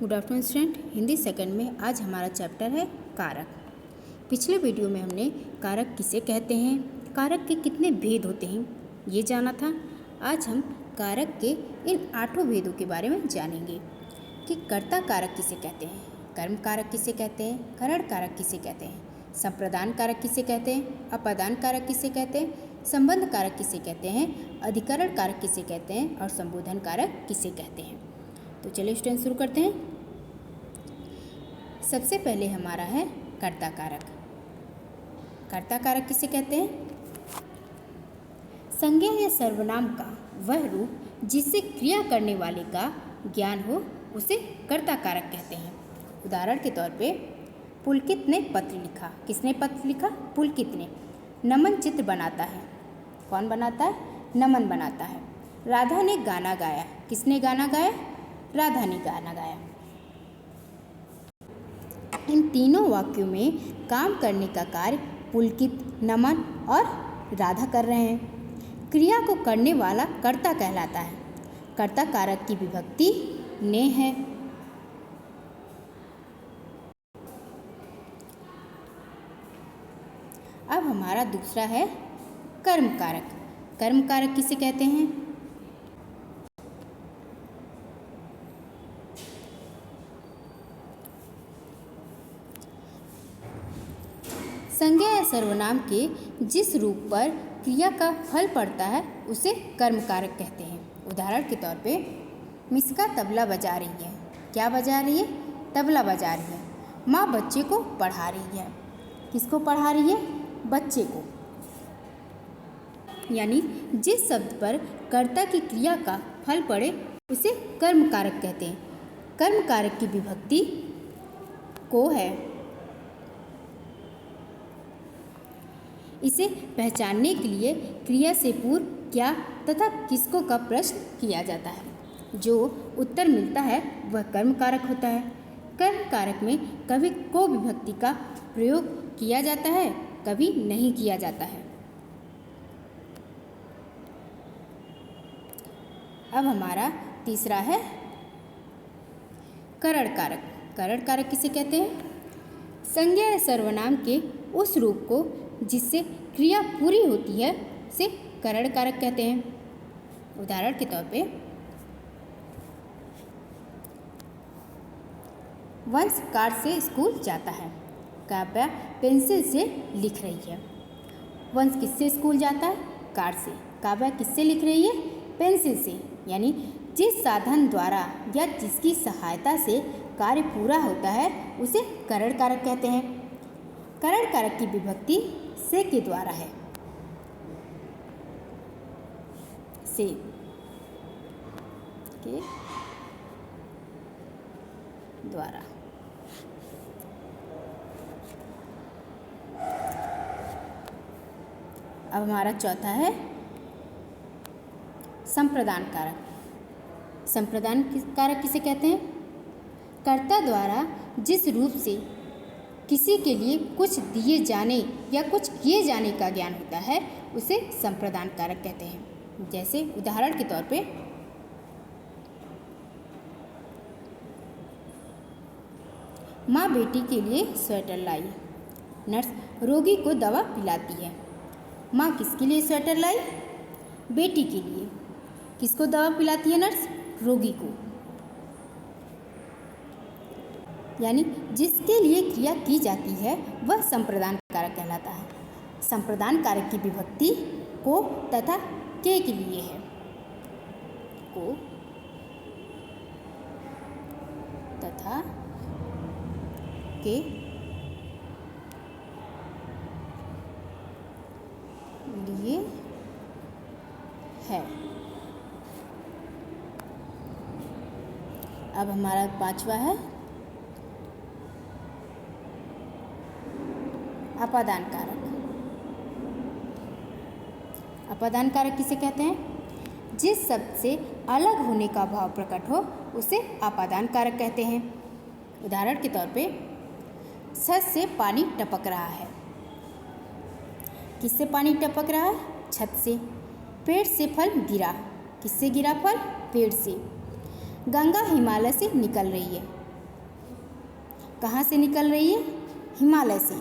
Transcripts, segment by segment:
Good afternoon student. Hindi second में आज हमारा चैप्टर है कारक। पिछले वीडियो में हमने कारक किसे कहते हैं, कारक के कितने भेद होते हैं ये जाना था। आज हम कारक के इन 8 भेदों के बारे में जानेंगे कि कर्ता कारक किसे कहते हैं, कर्म कारक किसे कहते हैं, करण कारक किसे कहते हैं, संप्रदान कारक किसे कहते हैं, अपादान कारक किसे कहते हैं, संबंध कारक किसे कहते हैं, अधिकरण कारक किसे कहते हैं और संबोधन कारक किसे कहते हैं। तो चलिए स्टूडेंट शुरू करते हैं। सबसे पहले हमारा है कर्ता कारक। कर्ता कारक किसे कहते हैं? संज्ञा या सर्वनाम का वह रूप जिससे क्रिया करने वाले का ज्ञान हो उसे कर्ता कारक कहते हैं। उदाहरण के तौर पे पुलकित ने पत्र लिखा। किसने पत्र लिखा? पुलकित ने। नमन चित्र बनाता है। कौन बनाता है? नमन बनाता है। राधा ने गाना गाया। किसने गाना गाया? राधा ने गाना गाया। इन तीनों वाक्यों में काम करने का कार्य पुलकित, नमन और राधा कर रहे हैं। क्रिया को करने वाला कर्ता कहलाता है। कर्ता कारक की विभक्ति ने है। अब हमारा दूसरा है कर्म कारक। कर्म कारक किसे कहते हैं? संज्ञा या सर्वनाम के जिस रूप पर क्रिया का फल पड़ता है उसे कर्म कारक कहते हैं। उदाहरण के तौर पे मिस्का तबला बजा रही है। क्या बजा रही है? तबला बजा रही है। माँ बच्चे को पढ़ा रही है। किसको पढ़ा रही है? बच्चे को। यानी जिस शब्द पर कर्ता की क्रिया का फल पड़े उसे कर्म कारक कहते हैं। कर्म कारक की विभक्ति को है। इसे पहचानने के लिए क्रिया से पूर्व क्या तथा किसको का प्रश्न किया जाता है। जो उत्तर मिलता है वह कर्म कारक होता है। कर्म कारक में कभी को विभक्ति का प्रयोग किया जाता है, कभी नहीं किया जाता है। अब हमारा तीसरा है करण कारक। करण कारक किसे कहते हैं? संज्ञा या सर्वनाम के उस रूप को जिससे क्रिया पूरी होती है उसे करण कारक कहते हैं। उदाहरण के तौर पे वंश कार से स्कूल जाता है। काव्या पेंसिल से लिख रही है। वंश किससे स्कूल जाता है? कार से। काव्या किससे लिख रही है? पेंसिल से। यानी जिस साधन द्वारा या जिसकी सहायता से कार्य पूरा होता है उसे करण कारक कहते हैं। करण कारक की विभक्ति से के द्वारा है। से के द्वारा। अब हमारा चौथा है संप्रदान कारक। संप्रदान कारक किसे कहते हैं? कर्ता द्वारा जिस रूप से किसी के लिए कुछ दिए जाने या कुछ किए जाने का ज्ञान होता है उसे संप्रदान कारक कहते हैं। जैसे उदाहरण के तौर पे माँ बेटी के लिए स्वेटर लाई। नर्स रोगी को दवा पिलाती है। माँ किसके लिए स्वेटर लाई? बेटी के लिए। किसको दवा पिलाती है नर्स? रोगी को। यानी जिसके लिए क्रिया की जाती है वह संप्रदान कारक कहलाता है। संप्रदान कारक की विभक्ति को तथा के लिए है। को तथा के लिए है। अब हमारा पांचवा है अपादान कारक। अपादान कारक किसे कहते हैं? जिस शब्द से अलग होने का भाव प्रकट हो उसे अपादान कारक कहते हैं। उदाहरण के तौर पे छत से पानी टपक रहा है। किससे पानी टपक रहा है? छत से। पेड़ से फल गिरा। किससे गिरा फल? पेड़ से। गंगा हिमालय से निकल रही है। कहाँ से निकल रही है? हिमालय से।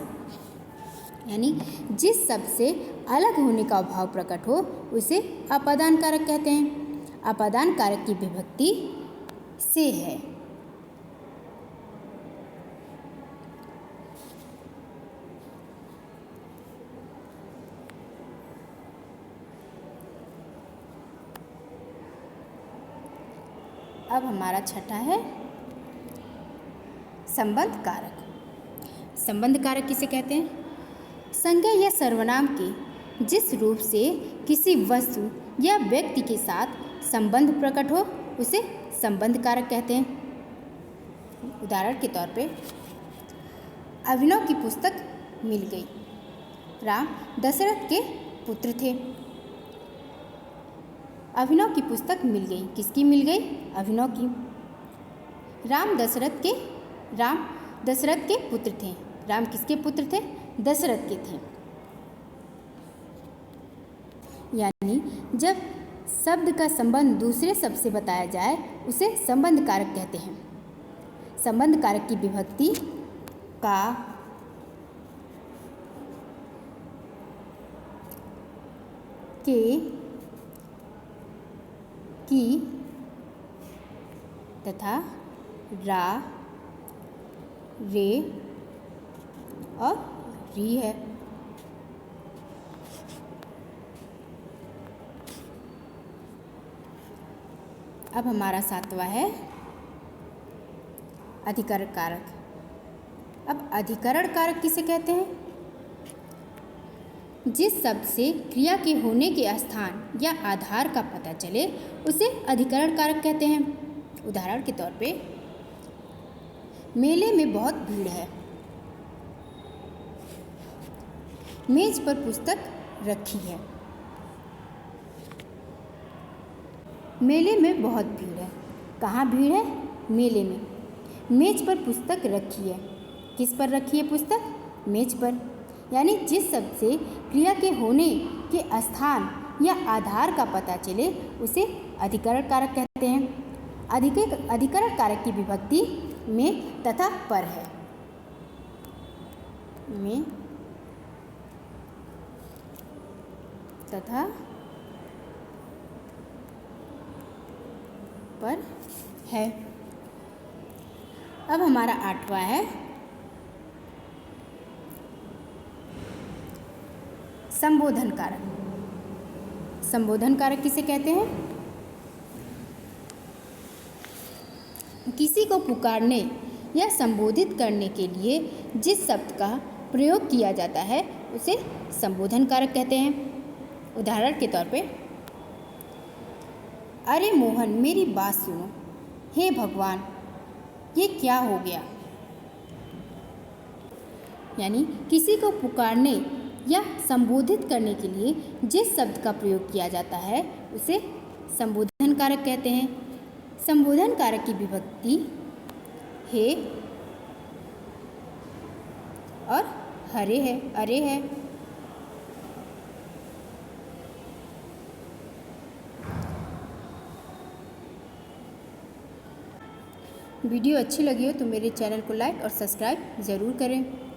यानी जिस शब्द से अलग होने का भाव प्रकट हो उसे अपादान कारक कहते हैं। अपादान कारक की विभक्ति से है। अब हमारा छठा है संबंध कारक। संबंध कारक किसे कहते हैं? संज्ञा या सर्वनाम के जिस रूप से किसी वस्तु या व्यक्ति के साथ संबंध प्रकट हो उसे संबंध कारक कहते हैं। उदाहरण के तौर पे अभिनव की पुस्तक मिल गई। राम दशरथ के पुत्र थे। अभिनव की पुस्तक मिल गई। किसकी मिल गई? अभिनव की। राम दशरथ के पुत्र थे। राम किसके पुत्र थे? दशरथ के थे। यानी जब शब्द का संबंध दूसरे शब्द से बताया जाए उसे संबंध कारक कहते हैं। संबंध कारक की विभक्ति का, के, की तथा रा, रे और री है। अब हमारा सातवां है अधिकरण कारक। अब अधिकरण कारक किसे कहते हैं? जिस शब्द से क्रिया के होने के स्थान या आधार का पता चले उसे अधिकरण कारक कहते हैं। उदाहरण के तौर पे मेले में बहुत भीड़ है। मेज पर पुस्तक रखी है। मेले में बहुत भीड़ है। कहाँ भीड़ है? मेले में। मेज पर पुस्तक रखी है। किस पर रखी है पुस्तक? मेज पर। यानी जिस शब्द से क्रिया के होने के स्थान या आधार का पता चले उसे अधिकरण कारक कहते हैं। अधिकरण कारक की विभक्ति में तथा पर है। में तथा पर है। अब हमारा आठवां है संबोधन कारक। संबोधन कारक किसे कहते हैं? किसी को पुकारने या संबोधित करने के लिए जिस शब्द का प्रयोग किया जाता है उसे संबोधन कारक कहते हैं। उदाहरण के तौर पे अरे मोहन मेरी बात सुनो, हे भगवान ये क्या हो गया। यानी किसी को पुकारने या संबोधित करने के लिए जिस शब्द का प्रयोग किया जाता है उसे संबोधन कारक कहते हैं। संबोधन कारक की विभक्ति हे और हरे है, अरे है। वीडियो अच्छी लगी हो तो मेरे चैनल को लाइक और सब्सक्राइब ज़रूर करें।